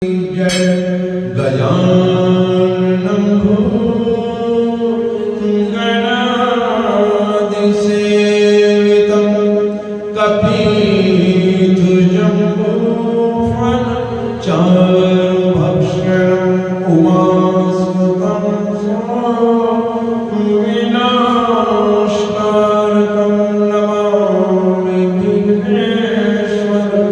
जय गजाननं भूतगणादिसेवितं कपिध्वजम्बूफलचारुभक्षणम् उमासुतं विनाशकारकं नमामि विघ्नेश्वरं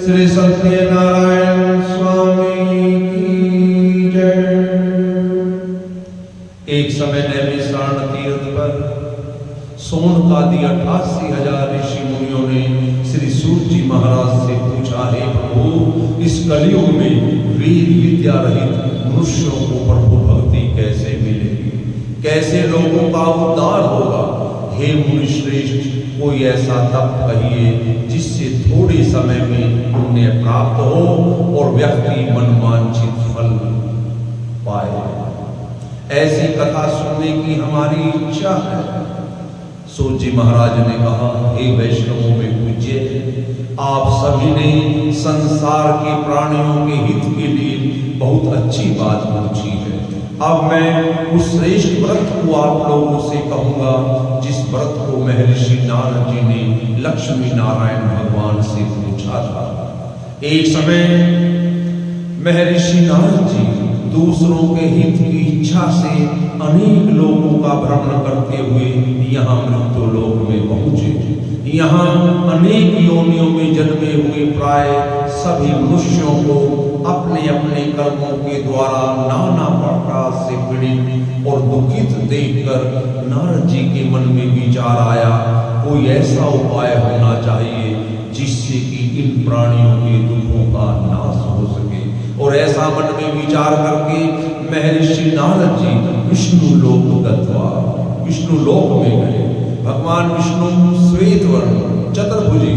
श्री सत्यनारायण स्वामी की जय। एक समय नैमिषारण्य तीर्थ पर सोनकादि 88,000 ऋषि मुनियों ने श्री सूत जी महाराज से पूछा, हे प्रभु, इस कलयुग में वेद विद्या रहित मनुष्यों को प्रभु भक्ति कैसे मिलेगी, कैसे लोगों का उद्धार होगा। हे मुनि श्रेष्ठ, कोई ऐसा तप कहिए जिससे थोड़े समय में पुण्य प्राप्त हो और व्यक्ति मनवांछित फल पाए। ऐसी कथा सुनने की हमारी इच्छा है। सूत जी महाराज ने कहा, हे वैष्णवों में पूज्य, आप सभी ने संसार के प्राणियों के हित के लिए बहुत अच्छी बात पूछी है। अब मैं उस श्रेष्ठ व्रत को आप लोगों से कहूंगा जिस व्रत को महर्षि नारद जी ने लक्ष्मी नारायण भगवान से पूछा था। एक समय महर्षि नारद जी दूसरों के हित की इच्छा से अनेक लोगों का भ्रमण करते हुए यहाँ मृत्यु लोक में पहुंचे। यहाँ अनेक योनियों में जन्मे हुए प्राय सभी मनुष्यों को अपने अपने कर्मों के द्वारा नाना प्रकार से पीड़ित और दुखित देखकर नारद जी के मन में विचार आया, कोई ऐसा उपाय होना चाहिए जिससे कि इन प्राणियों के दुखों का नाश हो सके। और ऐसा मन में विचार करके महर्षि नारद जी विष्णु लोक गत्वा विष्णु लोक में गए। भगवान विष्णु श्वेत वर्ण चतुर्भुजी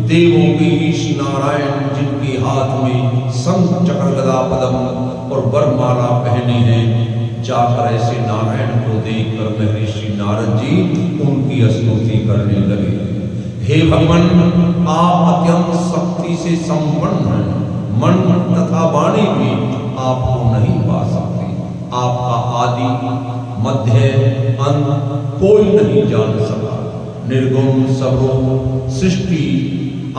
देवों के ईश नारायण, जिनके हाथ में शंख चक्र गदा पद्म और वरमाला पहने हैं, जाकर ऐसे नारायण को देखकर महर्षि नारद जी उनकी स्तुति करने लगे। हे भगवान, आप अत्यंत शक्ति से संपन्न हैं, मन तथा वाणी भी आपको नहीं पा सकती। आपका आदि मध्य अंत कोई नहीं जान सका। निर्गुण सर्वों सृष्टि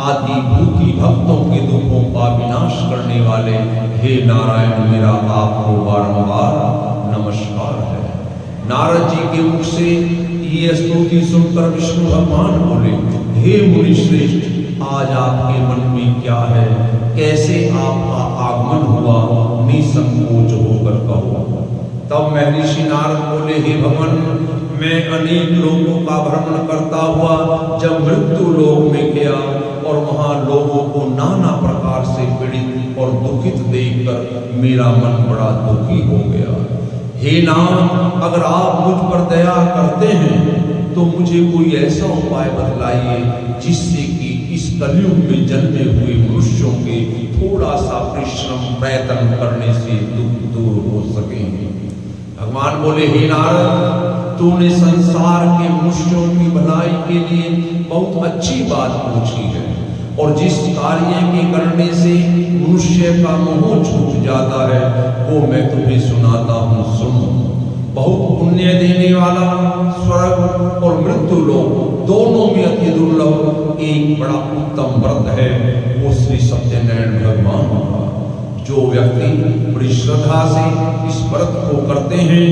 आदि भूति भक्तों के दुखों का विनाश करने वाले हे नारायण, मेरा आपको बारंबार नमस्कार है। नारद जी के मुख से ये स्तुति सुनकर विष्णु भगवान बोले, हे मुनि श्रेष्ठ, आज आपके मन में क्या है, कैसे आपका आगमन हुआ, निसंकोच होकर कहो। तब महर्षि नारद बोले, हे भगवान, मैं अनेक लोगों का भ्रमण करता हुआ जब मृत्यु लोक में गया और वहां लोगों को नाना प्रकार से पीड़ित और दुखित देखकर मेरा मन बड़ा दुखी हो गया। हे नाथ, अगर आप मुझ पर दया करते हैं तो मुझे कोई ऐसा उपाय बतलाइए जिससे कि इस कलयुग में जन्मे हुए मनुष्यों के थोड़ा सा परिश्रम प्रयत्न करने से दुख दूर हो सके। भगवान बोले, हे नारद, तूने संसार के मनुष्यों की भलाई के लिए बहुत अच्छी बात पूछी है और जिस कार्य के करने से मनुष्य का मोह छूट जाता है वो मैं तुम्हें सुनाता हूँ, सुनो। बहुत पुण्य देने वाला स्वर्ग और मृत्यु लोक दोनों में अति दुर्लभ एक बड़ा उत्तम व्रत है, वो श्री सत्यनारायण भगवान का। जो व्यक्ति बड़ी श्रद्धा से इस व्रत को करते हैं,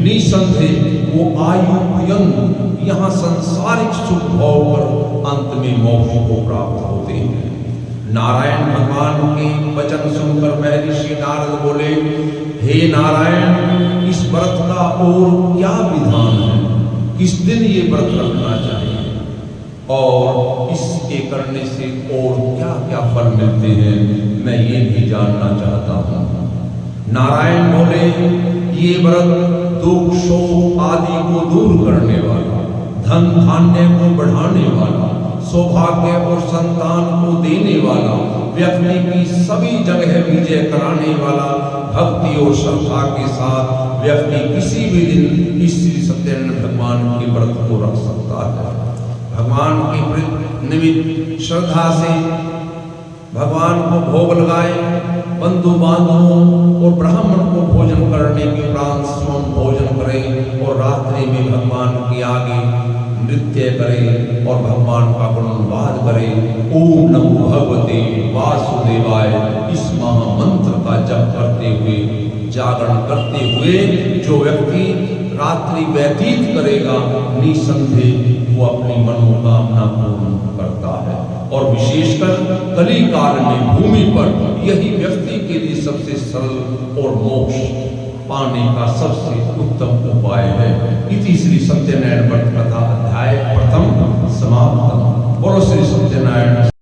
निसंदेह वो आयु पर्यंत यहाँ सांसारिक सुख भोग कर अंत में मोक्ष को प्राप्त होते हैं। नारायण भगवान के वचन सुनकर महर्षि नारद बोले, हे नारायण, इस व्रत का और क्या विधान है, किस दिन ये व्रत रखना चाहिए और इसके करने से और क्या क्या फल मिलते हैं, मैं ये भी जानना चाहता हूँ। नारायण बोले, ये व्रत दुख शोक आदि को दूर करने वाला, धन धान्य को बढ़ाने वाला, सौभाग्य और संतान को देने वाला, व्यक्ति की सभी जगह विजय कराने वाला, भक्ति और श्रद्धा के साथ व्यक्ति किसी भी दिन इस श्री सत्यनारायण भगवान के व्रत को रख सकता है। भगवान के निमित्त श्रद्धा से भगवान को भोग लगाए, बंधु बांधवों और ब्राह्मण को भोजन करने के उपरांत स्वयं भोजन करें और रात्रि में भगवान के आगे नृत्य करें और भगवान का गुणगान करें। ओम नमो भगवते वासुदेवाय इस महामंत्र का जप करते हुए, जागरण करते हुए जो व्यक्ति रात्रि व्यतीत करेगा, निसंदेह वो अपनी मनोकामना पूर्ण करता है। और विशेषकर कली काल में भूमि पर यही व्यक्ति के लिए सबसे सरल और मोक्ष पाने का सबसे उत्तम उपाय है। इति श्री सत्यनारायण व्रत कथा अध्याय प्रथम समाप्तम। बोलो श्री सत्यनारायण।